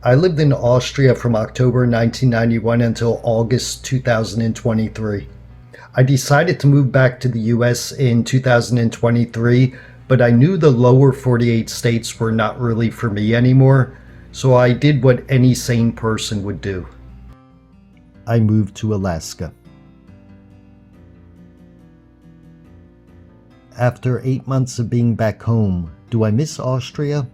I lived in Austria from October 1991 until August 2023. I decided to move back to the US in 2023, but I knew the lower 48 states were not really for me anymore, so I did what any sane person would do. I moved to Alaska. After 8 months of being back home, do I miss Austria?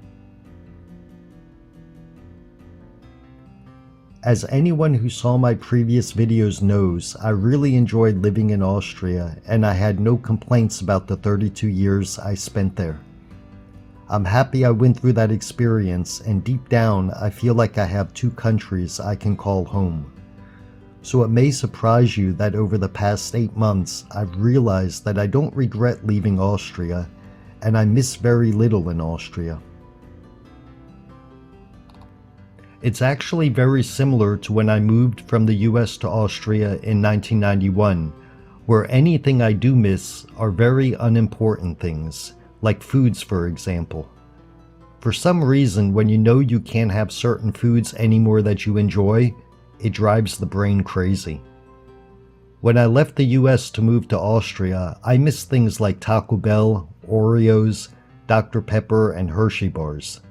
As anyone who saw my previous videos knows, I really enjoyed living in Austria and I had no complaints about the 32 years I spent there. I'm happy I went through that experience, and deep down I feel like I have two countries I can call home. So it may surprise you that over the past 8 months I've realized that I don't regret leaving Austria, and I miss very little in Austria. It's actually very similar to when I moved from the US to Austria in 1991, where anything I do miss are very unimportant things, like foods for example. For some reason, when you know you can't have certain foods anymore that you enjoy, it drives the brain crazy. When I left the US to move to Austria, I missed things like Taco Bell, Oreos, Dr. Pepper, and Hershey bars.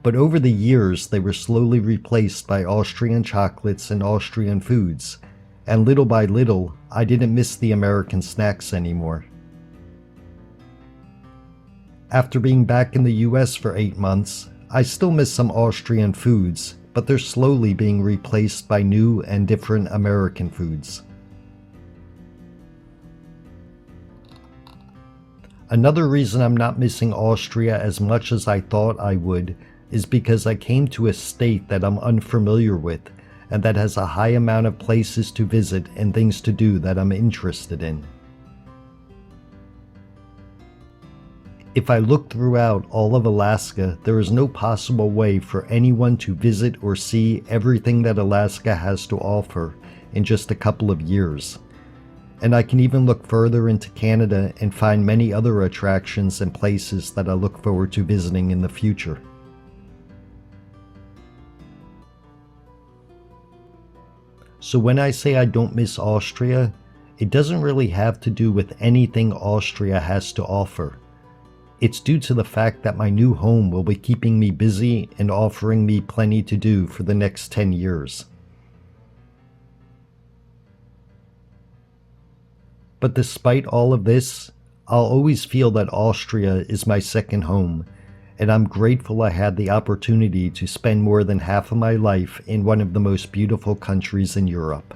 But over the years, they were slowly replaced by Austrian chocolates and Austrian foods, and little by little, I didn't miss the American snacks anymore. After being back in the US for 8 months, I still miss some Austrian foods, but they're slowly being replaced by new and different American foods. Another reason I'm not missing Austria as much as I thought I would is because I came to a state that I'm unfamiliar with and that has a high amount of places to visit and things to do that I'm interested in. If I look throughout all of Alaska, there is no possible way for anyone to visit or see everything that Alaska has to offer in just a couple of years. And I can even look further into Canada and find many other attractions and places that I look forward to visiting in the future. So when I say I don't miss Austria, it doesn't really have to do with anything Austria has to offer. It's due to the fact that my new home will be keeping me busy and offering me plenty to do for the next 10 years. But despite all of this, I'll always feel that Austria is my second home, and I'm grateful I had the opportunity to spend more than half of my life in one of the most beautiful countries in Europe.